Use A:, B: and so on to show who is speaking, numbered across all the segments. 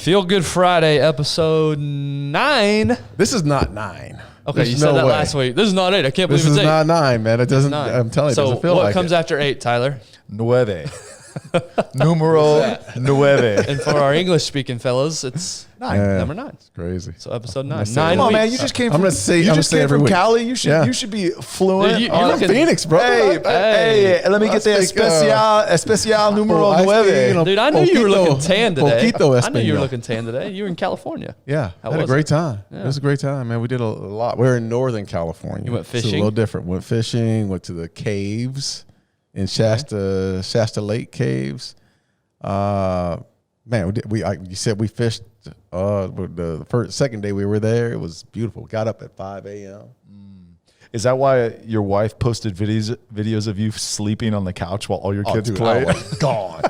A: Feel Good Friday, episode 9.
B: This is not 9.
A: Okay,
B: There's
A: you said
B: no
A: that
B: way.
A: last week. This is not 8. I can't believe
B: This
A: it's
B: is
A: 8.
B: not 9, man. It doesn't. I'm telling you, it doesn't feel
A: what
B: like
A: comes
B: it.
A: after 8, Tyler?
C: 9. Numero 9.
A: And for our English-speaking fellows, it's 9.
B: Yeah.
A: Number 9.
B: It's crazy.
A: So episode 9.
B: That's
A: 9
C: Come on,
A: weeks.
C: man. You just came
B: I'm
C: from,
B: gonna say-
C: you
B: I'm
C: just
B: gonna say
C: came
B: every
C: from
B: week.
C: Cali. You should
B: Yeah.
C: you should be fluent.
A: Dude, you're
B: I'm
A: looking-
B: Phoenix, bro.
C: Hey, let me get the especial numero 9.
A: Dude, I knew you were looking tan today.
B: Poquito
A: I knew you were
B: Espanol.
A: looking tan today. You were in California.
B: Yeah,
A: How
B: I had a
A: was
B: great
A: it?
B: time.
A: Yeah.
B: It was a great time, man. We did a lot. We're in Northern California.
A: You went
B: So it's
A: fishing?
B: a little different. Went fishing. Went to the caves in Shasta Lake caves. Man, you said we fished. The second day we were there, it was beautiful. Got up at 5 a.m.
C: Is that why your wife posted videos of you sleeping on the couch while all your kids play?
B: I was gone.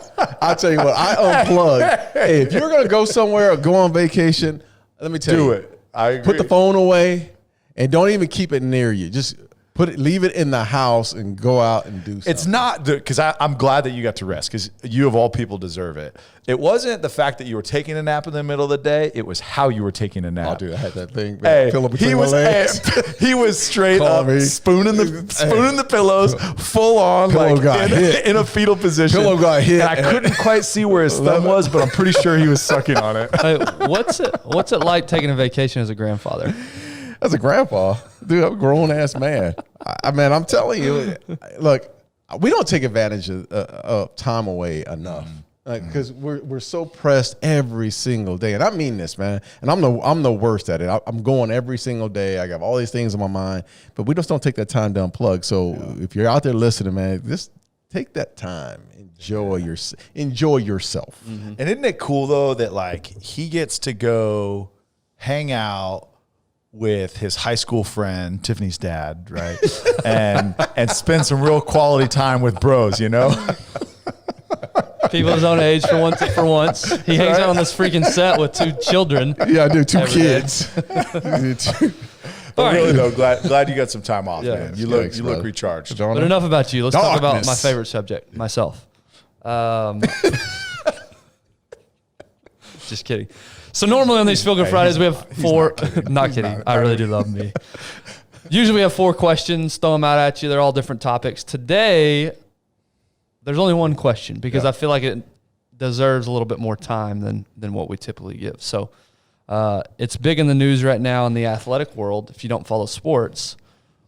B: I'll tell you what, I unplugged. Hey, if you're gonna go somewhere or go on vacation, let me tell you,
C: Do it. I agree.
B: put the phone away and don't even keep it near you. Just leave it in the house and go out and do something.
C: It's not because I'm glad that you got to rest because you of all people deserve it. It wasn't the fact that you were taking a nap in the middle of the day. It was how you were taking a nap.
B: Oh, dude, I had that thing.
C: Hey,
B: pillow between
C: he
B: my
C: was
B: legs.
C: he was straight
B: Call
C: up
B: me.
C: spooning the pillows, full on,
B: Pillow
C: like
B: got hit.
C: in a fetal position.
B: Pillow got hit.
C: And I couldn't quite see where his thumb was, but I'm pretty sure he was sucking on it.
A: Hey, what's it like taking a vacation as a grandfather?
B: As a grandpa, dude, I'm a grown ass man. Man, I'm telling you, look, we don't take advantage of time away enough. Because we're so pressed every single day, and I mean this, man. And I'm the worst at it. I'm going every single day. I got all these things in my mind, but we just don't take that time to unplug. So if you're out there listening, man, just take that time, enjoy yourself.
C: And isn't it cool though that like he gets to go hang out with his high school friend Tiffany's dad, right? and spend some real quality time with bros, you know?
A: People his own age for once. He hangs out on this freaking set with 2 children.
B: Yeah, I do. 2
A: Every day.
B: kids.
C: But really though, glad you got some time off,
A: Yeah.
C: man. You
B: Thanks,
C: look
B: brother.
C: recharged.
A: But enough about you. Let's talk about
B: Darkness.
A: my favorite subject, myself. Just kidding. So normally on these Feel Good Fridays, we have 4. Not kidding. I really do love me. Usually we have 4 questions, throw them out at you. They're all different topics. Today, there's only one question because I feel like it deserves a little bit more time than what we typically give. So it's big in the news right now in the athletic world. If you don't follow sports,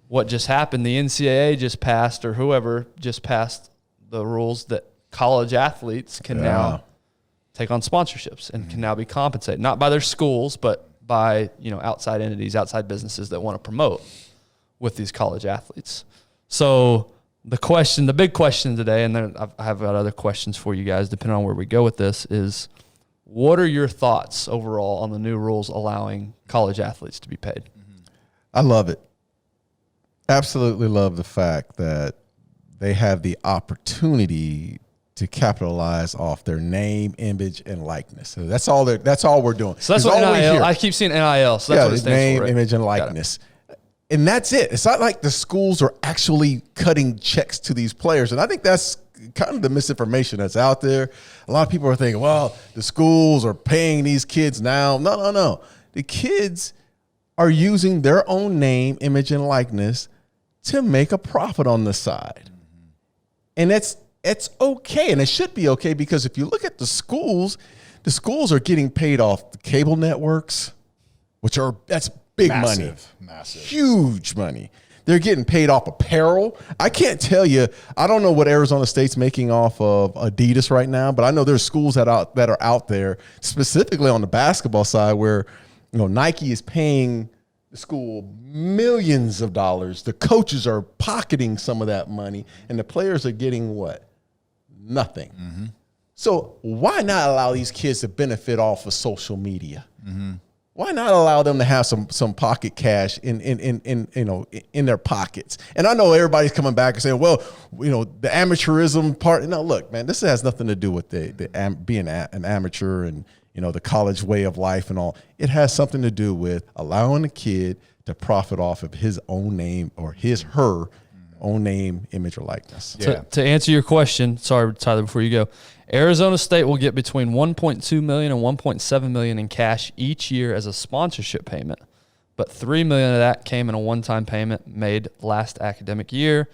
A: what just happened, the NCAA just passed, or whoever just passed the rules that college athletes can now take on sponsorships and can now be compensated, not by their schools, but by outside entities, outside businesses that want to promote with these college athletes. So the big question today, and then I have got other questions for you guys, depending on where we go with this, is what are your thoughts overall on the new rules allowing college athletes to be paid?
B: I love it. Absolutely love the fact that they have the opportunity to capitalize off their name, image, and likeness. So that's all we're doing.
A: So that's what NIL, I keep seeing NIL, so that's what it stands
B: name,
A: for. Right?
B: image, and likeness. And that's it. It's not like the schools are actually cutting checks to these players. And I think that's kind of the misinformation that's out there. A lot of people are thinking, well, the schools are paying these kids now. No. The kids are using their own name, image, and likeness to make a profit on the side. And it's okay, and it should be okay, because if you look at the schools are getting paid off the cable networks, that's big money.
C: Massive.
B: Huge money. They're getting paid off apparel. I can't tell you, I don't know what Arizona State's making off of Adidas right now, but I know there's schools that are out there, specifically on the basketball side, where Nike is paying the school millions of dollars. The coaches are pocketing some of that money, and the players are getting what? Nothing. Mm-hmm. So why not allow these kids to benefit off of social media? Mm-hmm. Why not allow them to have some pocket cash in their pockets? And I know everybody's coming back and saying, well, the amateurism part. No, look, man, this has nothing to do with being an amateur and the college way of life and all. It has something to do with allowing a kid to profit off of his own name or her own name, image, or likeness.
C: Yeah.
A: To answer your question, sorry, Tyler, before you go, Arizona State will get between $1.2 million and $1.7 million in cash each year as a sponsorship payment, but $3 million of that came in a one-time payment made last academic year.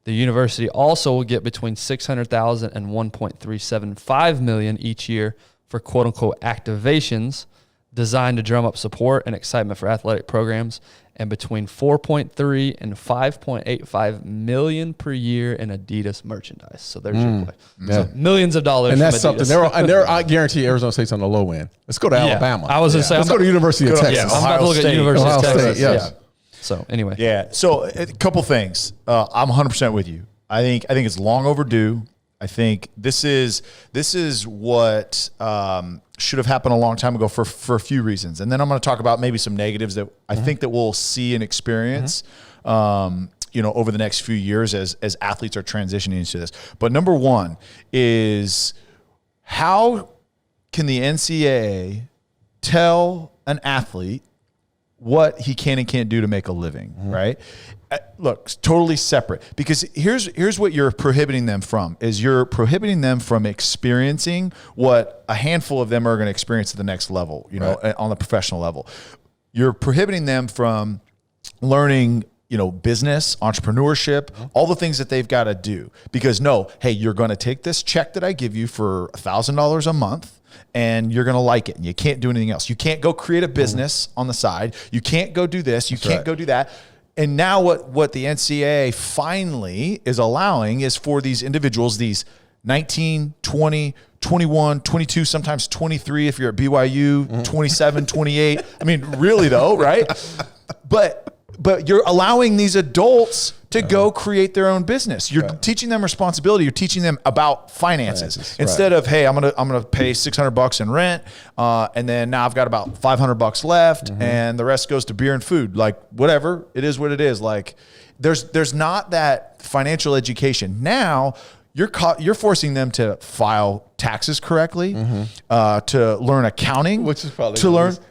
A: The university also will get between $600,000 and $1.375 million each year for quote-unquote activations designed to drum up support and excitement for athletic programs, and between $4.3 and $5.85 million per year in Adidas merchandise. So there's your play.
B: Yeah.
A: So millions of dollars.
B: And that's
A: from
B: something.
A: Adidas.
B: I guarantee Arizona State's on the low end. Let's go to Alabama.
A: I was going to say,
B: Let's go to University of Texas.
A: Yeah, I'm about to look at
C: State.
A: University of
B: Ohio
A: Texas.
B: State, yes.
A: Yeah. So anyway,
C: Yeah. So a couple things. I'm 100% with you. I think it's long overdue. I think this is what should have happened a long time ago for a few reasons. And then I'm going to talk about maybe some negatives that I think that we'll see and experience, over the next few years as athletes are transitioning into this. But number one is, how can the NCAA tell an athlete what he can and can't do to make a living, right? Look, totally separate, because here's what you're prohibiting them from, is you're prohibiting them from experiencing what a handful of them are going to experience at the next level, on the professional level. You're prohibiting them from learning, business, entrepreneurship, all the things that they've got to do, because you're going to take this check that I give you for $1,000 a month, and you're going to like it, and you can't do anything else. You can't go create a business on the side. You can't go do this. You can't go do that. And now what the NCAA finally is allowing is for these individuals, these 19, 20, 21, 22, sometimes 23 if you're at BYU, 27, 28. I mean, really though, right? But you're allowing these adults to go create their own business. You're teaching them responsibility. You're teaching them about finances. Instead of, hey, I'm gonna pay $600 in rent, and then now I've got about $500 left, and the rest goes to beer and food. Like, whatever, it is what it is. Like, there's not that financial education. Now you're forcing them to file taxes correctly, to learn accounting,
B: which is probably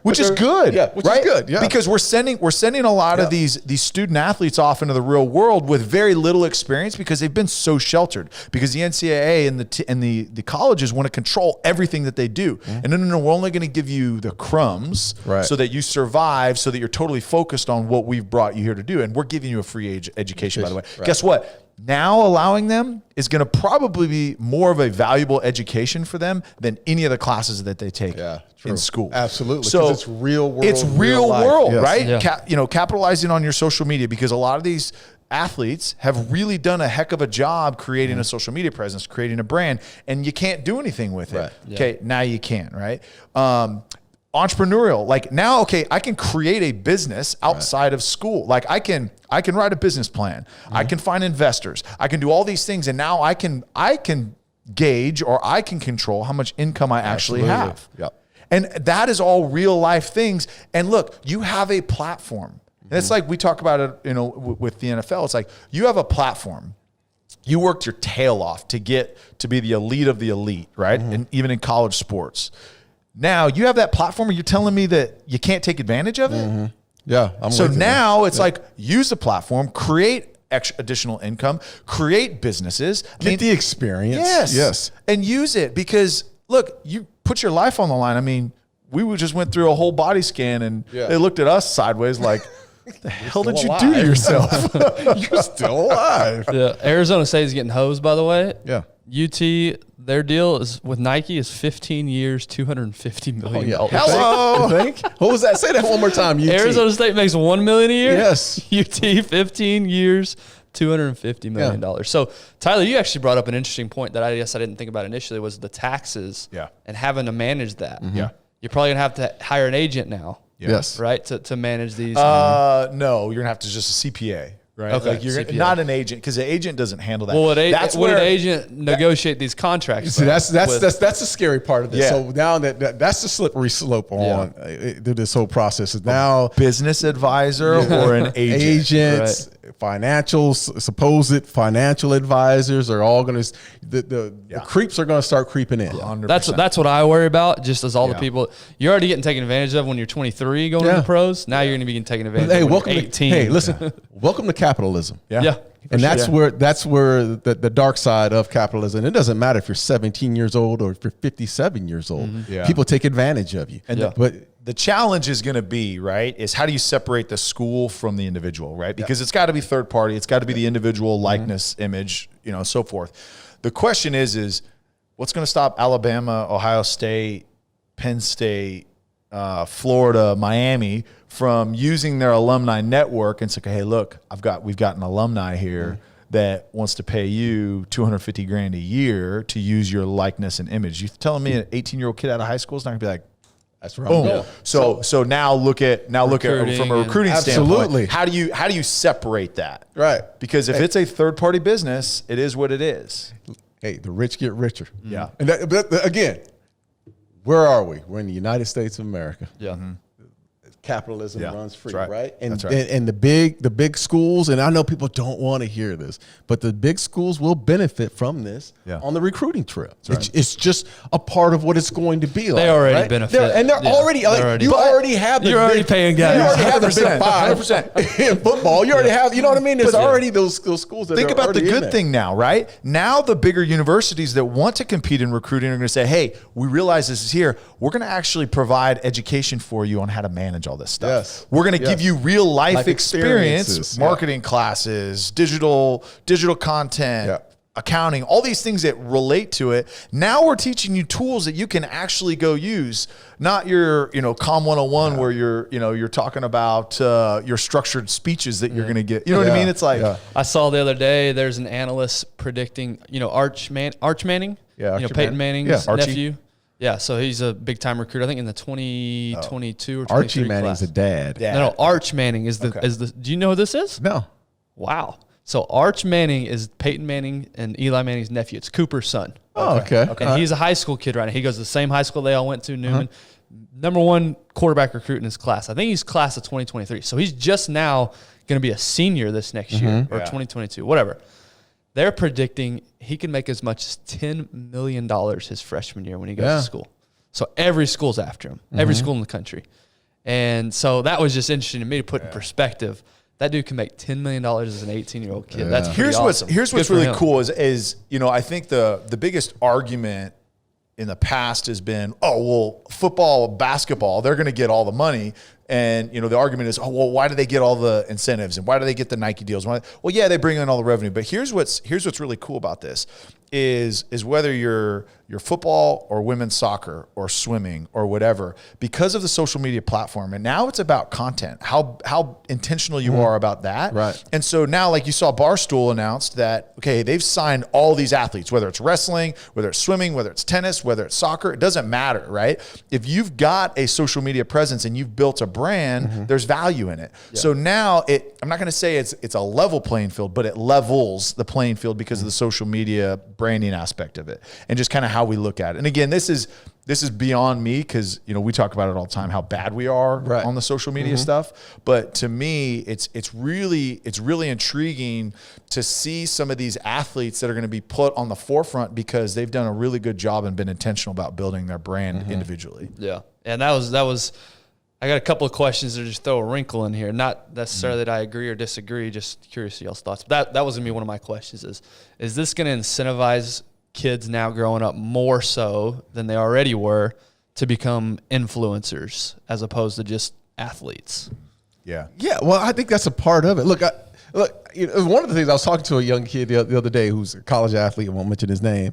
C: which is good.
B: Yeah, which is good. Yeah,
C: because we're sending a lot of these student athletes off into the real world with very little experience, because they've been so sheltered, because the NCAA and the colleges want to control everything that they do. And no, we're only going to give you the crumbs so that you survive, so that you're totally focused on what we've brought you here to do. And we're giving you a free education, by the way. Guess what? Now allowing them is going to probably be more of a valuable education for them than any of the classes that they take in school.
B: Absolutely.
C: So
B: it's real world.
C: It's real world,
B: yes.
C: right?
A: Yeah.
C: Capitalizing on your social media, because a lot of these athletes have really done a heck of a job creating a social media presence, creating a brand, and you can't do anything with it. Okay, now you can, right? Entrepreneurial, like now, I can create a business outside of school. Like I can write a business plan. I can find investors. I can do all these things, and now I can gauge, or I can control how much income I actually have.
B: Yep.
C: And that is all real life things. And look, you have a platform. And it's like we talk about it, with the NFL. It's like you have a platform. You worked your tail off to get to be the elite of the elite, right? And even in college sports. Now you have that platform, and you're telling me that you can't take advantage of it?
B: Yeah.
C: So now it's like, use the platform, create additional income, create businesses.
B: Get the experience.
C: Yes. And use it, because look, you put your life on the line. I mean, we just went through a whole body scan, and they looked at us sideways like, what the hell did you do to yourself?
B: You're still alive.
A: Yeah, Arizona State is getting hosed, by the way.
B: Yeah.
A: UT, their deal is with Nike is 15 years, $250 million.
B: Hello. What was that? Say that one more time. UT.
A: Arizona State makes $1 million a year.
B: Yes.
A: UT 15 years, $250 million. So Tyler, you actually brought up an interesting point that I guess I didn't think about initially, was the taxes. And having to manage that. You're probably gonna have to hire an agent now.
B: Yes.
A: Right, to manage these.
C: No, you're gonna have to just a CPA. Right.
A: Okay.
C: Like you're
A: CPA.
C: not an agent, because the agent doesn't handle that.
A: Well, would an agent negotiate these contracts?
B: See, that's the scary part of this.
C: Yeah.
B: So now that's the slippery slope on through this whole process. Is now
C: business advisor or an agent.
B: Agents, supposed financial advisors are all going to, the creeps are going to start creeping in.
C: 100%.
A: That's what I worry about. Just as all the people, you're already getting taken advantage of when you're 23 going to the pros. Now you're going to be getting taken advantage of when you're 18.
B: Listen, welcome to capitalism.
A: Yeah.
B: And that's where the dark side of capitalism. It doesn't matter if you're 17 years old or if you're 57 years old.
C: Yeah.
B: People take advantage of you. But
C: the challenge is going to be, right, is how do you separate the school from the individual, right? Because it's got to be third party. It's got to be the individual likeness, image, so forth. The question is what's going to stop Alabama, Ohio State, Penn State, Florida, Miami from using their alumni network and say, hey, look, we've got an alumni here that wants to pay you $250,000 a year to use your likeness and image. You telling me an 18-year-old kid out of high school is not going to be like,
B: that's right.
C: boom. Yeah. So now look at from a recruiting standpoint. How do you separate that?
B: Right.
C: Because if it's a third party business, it is what it is.
B: Hey, the rich get richer.
C: Yeah.
B: And but again, where are we? We're in the United States of America.
A: Yeah.
B: Capitalism runs free,
C: right.
B: right? And
C: That's right.
B: and the big schools, and I know people don't want to hear this, but the big schools will benefit from this on the recruiting trail. Right. It's just a part of what it's going to be like.
A: They already
B: right?
A: benefit.
B: They're already
A: You're already paying guys.
B: You already have the big
C: 100%.
B: in football. You already have, you know what I mean? There's already those schools that
C: think
B: are
C: about the
B: already
C: good thing now, right? Now the bigger universities that want to compete in recruiting are going to say, hey, we realize this is here. We're going to actually provide education for you on how to manage all this stuff.
B: Yes.
C: We're going to give you real life experience,
B: experiences.
C: marketing classes, digital content, accounting, all these things that relate to it. Now we're teaching you tools that you can actually go use, not your, Com 101 where you're talking about your structured speeches that you're going to get. You know what I mean? It's like,
A: I saw the other day, there's an analyst predicting, Arch Manning, Peyton Manning's nephew. Yeah, so he's a big-time recruiter. I think in the 2022 or 23
B: Archie Manning's
A: class.
B: a dad.
A: No, Arch Manning is the. Do you know who this is?
B: No.
A: Wow. So Arch Manning is Peyton Manning and Eli Manning's nephew. It's Cooper's son.
B: Oh, okay.
A: And he's a high school kid right now. He goes to the same high school they all went to, Newman. Number one quarterback recruit in his class. I think he's class of 2023. So he's just now going to be a senior this next year or 2022, whatever. They're predicting he can make as much as $10 million his freshman year when he goes to school. So every school's after him, every school in the country. And so that was just interesting to me to put in perspective. That dude can make $10 million as an 18-year-old kid. That's pretty awesome.
C: Here's what's really cool is I think the biggest argument in the past has been, football, basketball, they're going to get all the money. And, the argument is, why do they get all the incentives? And why do they get the Nike deals? They bring in all the revenue. But here's what's really cool about this is whether you're football or women's soccer or swimming or whatever, because of the social media platform. And now it's about content, how intentional you are about that.
B: Right.
C: And so now, like you saw Barstool announced that, they've signed all these athletes, whether it's wrestling, whether it's swimming, whether it's tennis, whether it's soccer, it doesn't matter, right? If you've got a social media presence and you've built a brand, there's value in it. Yeah. So now I'm not going to say it's a level playing field, but it levels the playing field because of the social media branding aspect of it and just kind of how we look at it. And again, this is beyond me because, we talk about it all the time, how bad we are on the social media stuff. But to me, it's really intriguing to see some of these athletes that are going to be put on the forefront because they've done a really good job and been intentional about building their brand individually.
A: Yeah. And that was I got a couple of questions that just throw a wrinkle in here. Not necessarily that I agree or disagree, just curious to y'all's thoughts. But that was going to be one of my questions is this going to incentivize kids now growing up more so than they already were to become influencers as opposed to just athletes?
B: Yeah. Well, I think that's a part of it. Look, one of the things I was talking to a young kid the other day who's a college athlete. I won't mention his name,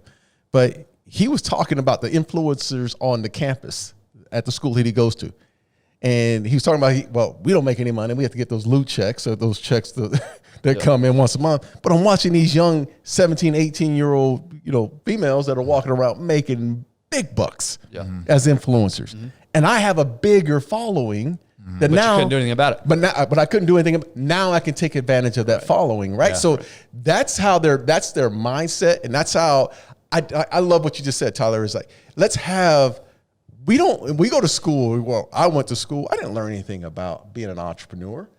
B: but he was talking about the influencers on the campus at the school that he goes to. And he was talking about, we don't make any money. We have to get those loot checks or those checks that come in once a month. But I'm watching these young 17, 18-year-old, females that are walking around making big bucks as influencers. And I have a bigger following that now.
A: You couldn't do anything about it.
B: But I couldn't do anything. Now I can take advantage of that following, right? So that's how that's their mindset. And that's how I love what you just said, Tyler, is like, we go to school. Well, I went to school. I didn't learn anything about being an entrepreneur.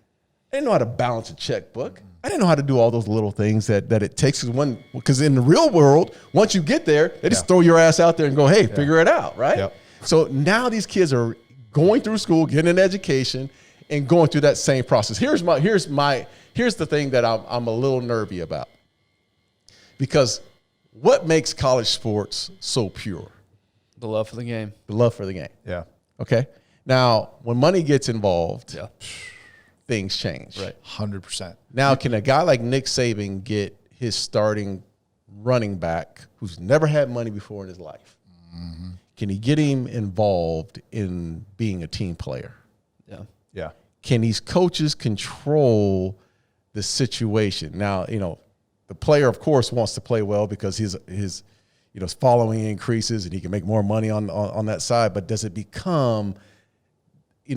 B: I didn't know how to balance a checkbook. I didn't know how to do all those little things that it takes. Because in the real world, once you get there, they just throw your ass out there and go, hey, figure it out, right? Yep. So now these kids are going through school, getting an education, and going through that same process. Here's the thing that I'm a little nervy about. Because what makes college sports so pure?
A: The love for the game.
B: The love for the game.
C: Yeah.
B: Okay. Now, when money gets involved, things change.
C: Right. 100%.
B: Now, can a guy like Nick Saban get his starting running back who's never had money before in his life? Mm-hmm. Can he get him involved in being a team player?
A: Yeah.
C: Yeah.
B: Can these coaches control the situation? Now, the player, of course, wants to play well because his following increases and he can make more money on that side. But does it become,
A: I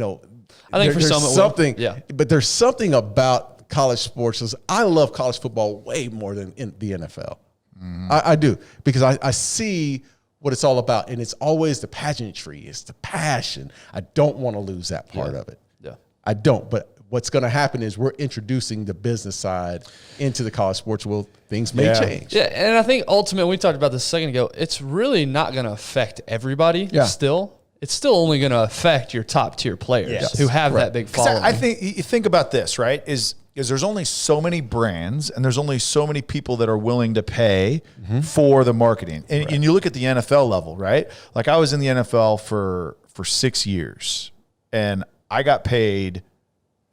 A: think for some
B: something,
A: but
B: there's something about college sports. I love college football way more than in the NFL. Mm-hmm. I do, because I see what it's all about. And it's always the pageantry. It's the passion. I don't want to lose that part of it.
A: Yeah.
B: I don't. But what's going to happen is we're introducing the business side into the college sports world. Things may change.
A: Yeah, and I think ultimately, we talked about this a second ago, it's really not going to affect everybody still. It's still only going to affect your top tier players who have that big following.
C: I think you think about this, right? Is there's only so many brands and there's only so many people that are willing to pay for the marketing. And you look at the NFL level, right? Like I was in the NFL for 6 years and I got paid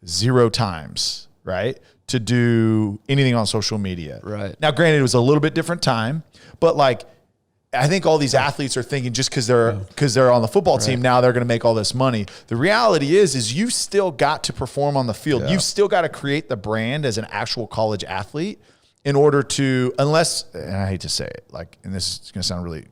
C: 0 times, right, to do anything on social media.
A: Right.
C: Now, granted, it was a little bit different time, but like, I think all these athletes are thinking just because they're on the football team now they're going to make all this money. The reality is you still got to perform on the field. Yeah. You've still got to create the brand as an actual college athlete in order to, unless, and I hate to say it, like, and this is going to sound really,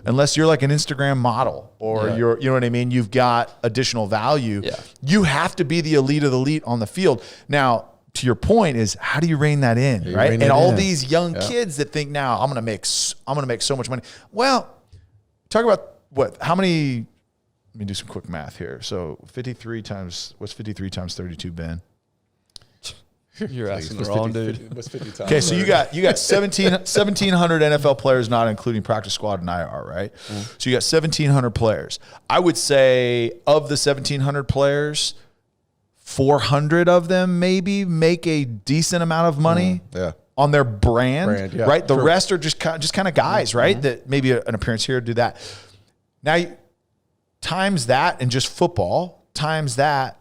C: unless you're like an Instagram model or you're, you know what I mean? You've got additional value. Yeah. You have to be the elite of the elite on the field. Now, to your point is how do you rein that in, right? And all these young kids that think now I'm going to make so much money. Well, talk about how many, let me do some quick math here. So 53 times, what's 53 times 32, Ben?
A: You're asking the wrong dude.
B: What's 50 times?
C: Okay, so you got 1,700 NFL players, not including practice squad and IR, right? Mm-hmm. So you got 1,700 players. I would say of the 1,700 players, 400 of them maybe make a decent amount of money on their brand right? The rest are just kind of guys, right? That maybe an appearance here, do that. Now, times that in just football, times that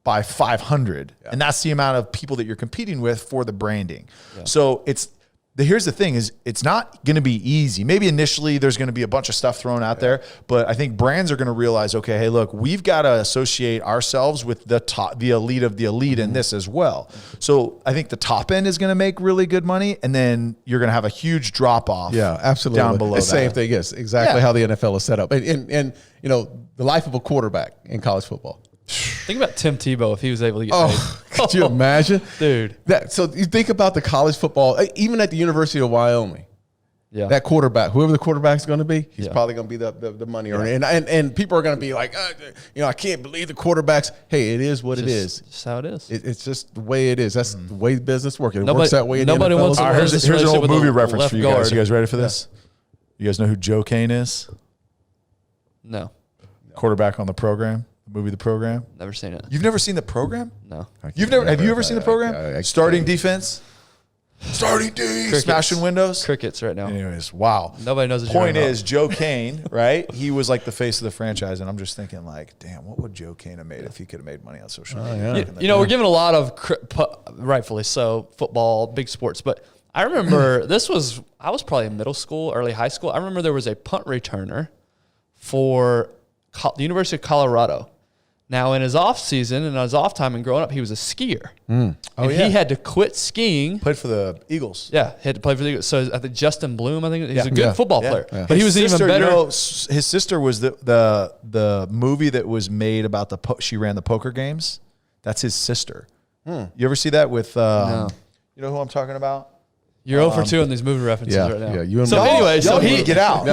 C: by 500. Yeah. And that's the amount of people that you're competing with for the branding. Yeah. So here's the thing is it's not going to be easy. Maybe initially there's going to be a bunch of stuff thrown out there, but I think brands are going to realize, okay, hey, look, we've got to associate ourselves with the elite of the elite in this as well. So I think the top end is going to make really good money, and then you're going to have a huge drop off.
B: Yeah, absolutely.
C: Down below
B: the same thing is exactly how the NFL is set up. And the life of a quarterback in college football.
A: Think about Tim Tebow if he was able to get paid.
B: Could you imagine?
A: Dude.
B: So you think about the college football, even at the University of Wyoming, that quarterback, whoever the quarterback is going to be, he's probably going to be the money earner. And people are going to be like, I can't believe the quarterbacks. Hey, it is what it is.
A: Just how it is.
B: It's just the way it is. That's the way business works. It works that way in the NFL.
A: Nobody wants to
C: here's an old movie reference for you guys. You guys ready for this? You guys know who Joe Kane is?
A: No.
C: Quarterback on The Program. Movie The Program?
A: Never seen it.
C: You've never seen The Program?
A: No.
C: Have you ever seen The Program? Starting defense? Starting D. Smashing windows?
A: Crickets right now.
C: Anyways, wow.
A: Nobody knows what
C: Point is, Joe Kane, right? He was like the face of the franchise, and I'm just thinking like, damn, what would Joe Kane have made if he could have made money on social media?
A: We're giving a lot of, rightfully so, football, big sports, but I remember I was probably in middle school, early high school. I remember there was a punt returner for the University of Colorado. Now, in his off season and his off time and growing up, he was a skier. He had to quit skiing.
C: Played for the Eagles.
A: Yeah, he had to play for the Eagles. So I think Justin Bloom, he's a good football player. Yeah. But he was even better.
C: His sister was the movie that was made about she ran the poker games. That's his sister. You ever see that with,
A: no.
C: You know who I'm talking about?
A: You're 0 for 2 on these movie references right now.
B: Yeah, you and
A: so anyway,
C: y'all need to get out.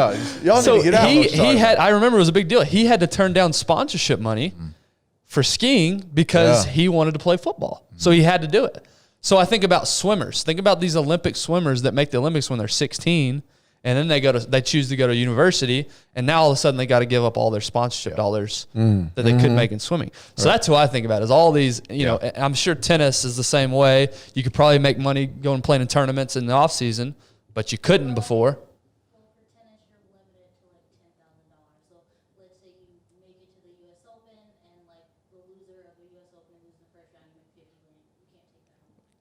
C: Y'all need to get out.
A: He had. I remember it was a big deal. He had to turn down sponsorship money for skiing because he wanted to play football. So he had to do it. So I think about swimmers. Think about these Olympic swimmers that make the Olympics when they're 16, and then they choose to go to university, and now all of a sudden they got to give up all their sponsorship dollars that they couldn't make in swimming. So that's who I think about is all these, you know, I'm sure tennis is the same way. You could probably make money going playing in tournaments in the off season, but you couldn't before.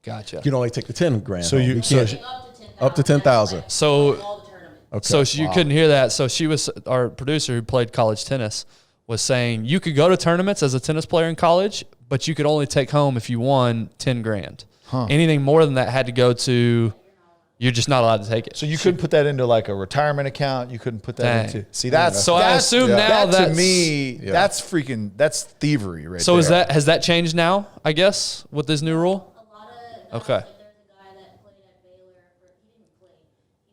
A: Gotcha.
B: You can only take the 10 grand.
C: So
B: home.
C: you
B: can't up to 10,000.
A: So,
B: Okay.
A: so you couldn't hear that. So she was our producer who played college tennis was saying you could go to tournaments as a tennis player in college, but you could only take home if you won 10 grand. Anything more than that had to go to. You're just not allowed to take it.
C: So you couldn't put that into like a retirement account. You couldn't put that into. See, that's
A: so. I assume now
C: that to
A: that's,
C: me, that's thievery, right?
A: So
C: there.
A: has that changed now? I guess with this new rule. Okay.
D: There's a guy that played at Baylor. He didn't play.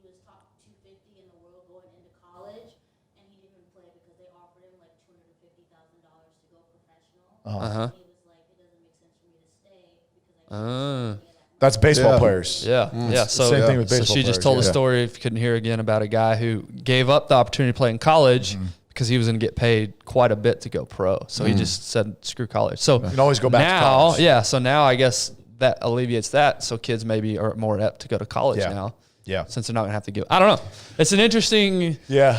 D: He was top 250 in the world going into college, and he didn't play because they offered him like $250,000 to go professional. And he was like, it doesn't make sense for me to stay because I
C: That's baseball players.
A: Yeah. Yeah. So
C: Same thing with
A: so
C: baseball
A: she just
C: players,
A: told a story, if you couldn't hear again, about a guy who gave up the opportunity to play in college because he was going to get paid quite a bit to go pro. So he just said, screw college. So
C: You can always go back to
A: now,
C: college.
A: yeah. So now I guess that alleviates that. So kids maybe are more apt to go to college now.
C: Yeah.
A: Since they're not going to have to give. I don't know. It's an interesting.
C: Yeah.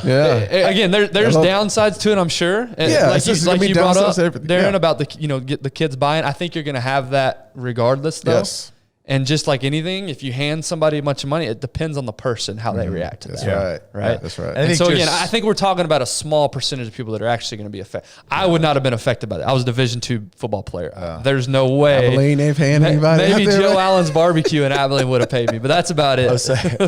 A: Again, there's downsides to it, I'm sure. And
B: Yeah,
A: like
B: it's just
A: you,
B: gonna
A: like
B: be
A: you brought up,
B: downsides to everything.
A: Darren,
B: Yeah.
A: about get the kids buying. I think you're going to have that regardless, though.
B: Yes.
A: And just like anything, if you hand somebody a bunch of money, it depends on the person how they react to that.
B: Right.
A: Right.
B: Yeah, that's right.
A: And so again, I think we're talking about a small percentage of people that are actually going to be affected. I would not have been affected by that. I was a Division II football player. There's no way.
B: Abilene ain't paying anybody.
A: Maybe
B: out there,
A: Joe
B: right?
A: Allen's barbecue in Abilene would have paid me, but that's about it.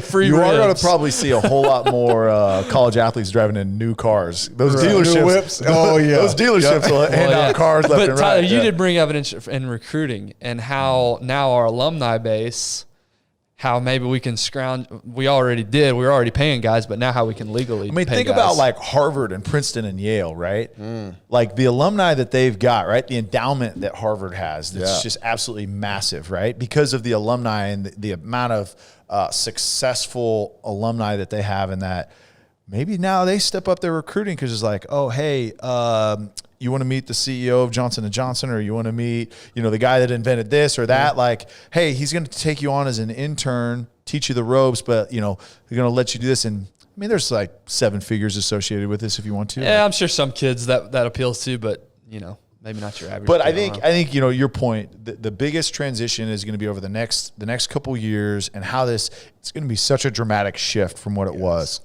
A: Free
C: You are going
A: ribs.
C: to probably see a whole lot more college athletes driving in new cars. Those
B: Right.
C: dealerships.
B: New whips. Oh, yeah.
C: Those dealerships will hand
A: Well,
C: out
A: yeah.
C: cars left
A: but
C: and
A: Tyler,
C: right.
A: you did bring evidence in recruiting and how now our alumni base, how maybe we can scrounge. We already did. We were already paying guys, but now how we can legally.
C: I mean,
A: pay
C: think
A: guys.
C: about like Harvard and Princeton and Yale, right? Like the alumni that they've got, right? The endowment that Harvard has, that's just absolutely massive, right? Because of the alumni and the amount of successful alumni that they have, and that maybe now they step up their recruiting because it's like, oh, hey, you want to meet the CEO of Johnson & Johnson, or you want to meet, the guy that invented this or that. Like, hey, he's going to take you on as an intern, teach you the ropes, but, they're going to let you do this. And I mean, there's like 7 figures associated with this if you want to.
A: Yeah, I'm sure some kids that appeals to, but maybe not your average.
C: But
A: kid.
C: I think your point, the biggest transition is going to be over the next couple years, and how it's going to be such a dramatic shift from what it was.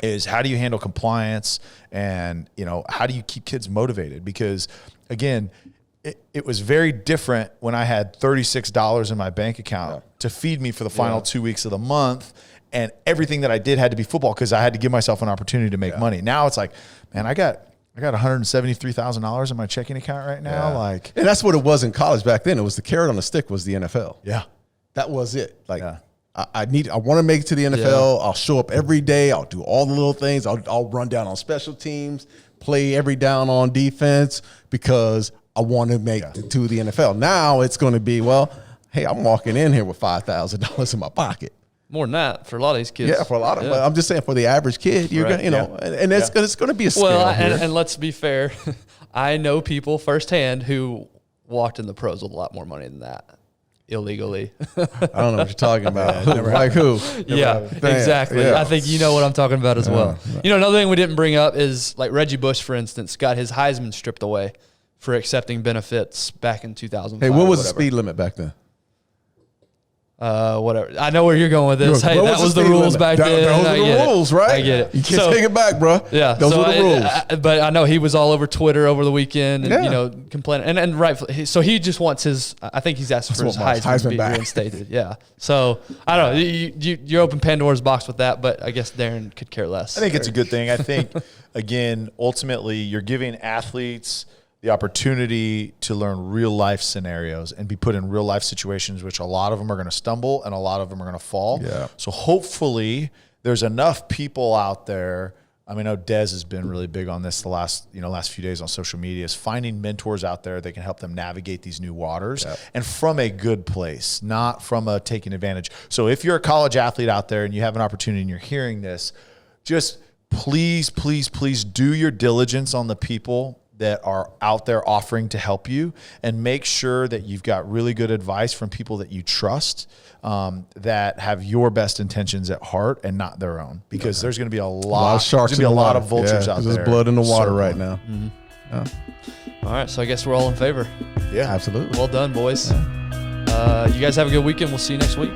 C: Is how do you handle compliance, and how do you keep kids motivated? Because again, it was very different when I had $36 in my bank account to feed me for the final 2 weeks of the month, and everything that I did had to be football because I had to give myself an opportunity to make money. Now it's like, man, I got $173,000 in my checking account right now. Like,
B: And that's what it was in college back then. It was the carrot on the stick was the NFL.
C: yeah.
B: That was it. Like, I want to make it to the NFL. I'll show up every day. I'll do all the little things. I'll run down on special teams, play every down on defense because I want to make it to the NFL. Now it's going to be, well, hey, I'm walking in here with $5,000 in my pocket.
A: more than that for a lot of these kids.
B: Yeah, for a lot of them. I'm just saying for the average kid, you're
A: Right.
B: going to, and it's going to be a scale
A: Well,
B: here.
A: and let's be fair. I know people firsthand who walked in the pros with a lot more money than that illegally.
B: I don't know what you're talking about. Like who?
A: Yeah, exactly.
B: Yeah.
A: I think you know what I'm talking about as well. Another thing we didn't bring up is like Reggie Bush, for instance, got his Heisman stripped away for accepting benefits back in 2005.
B: Hey, what was the
A: whatever.
B: speed limit back then?
A: Whatever. I know where you're going with this. Hey,
B: What
A: that was the
B: speed
A: rules
B: limit?
A: back then.
B: Those
A: I
B: are
A: get
B: the
A: it.
B: rules, right?
A: I get it.
B: You can't take it back, bro.
A: Yeah,
B: those were the rules.
A: But I know he was all over Twitter over the weekend, and
B: Yeah.
A: complaining, and rightfully. So he just wants his. I think he's asked for his
B: what
A: Heisman to
B: Heisman
A: be
B: back.
A: reinstated. Yeah. So I don't know. You open Pandora's box with that, but I guess Darren could care less.
C: I think it's a good thing. I think, again, ultimately, you're giving athletes the opportunity to learn real life scenarios and be put in real life situations, which a lot of them are going to stumble and a lot of them are going to fall.
B: Yeah.
C: So hopefully there's enough people out there I mean, I know Dez has been really big on this the last few days on social media, is finding mentors out there that can help them navigate these new waters and from a good place, not from a taking advantage. So if you're a college athlete out there and you have an opportunity and you're hearing this, just please, please, please do your diligence on the people that are out there offering to help you, and make sure that you've got really good advice from people that you trust, that have your best intentions at heart and not their own, because there's going to be a lot
B: of sharks,
C: there's going to be a lot of vultures out there.
B: There's blood in the water right now.
A: All right, so I guess we're all in favor.
C: Yeah,
B: Absolutely.
A: Well done, boys. You guys have a good weekend. We'll see you next week.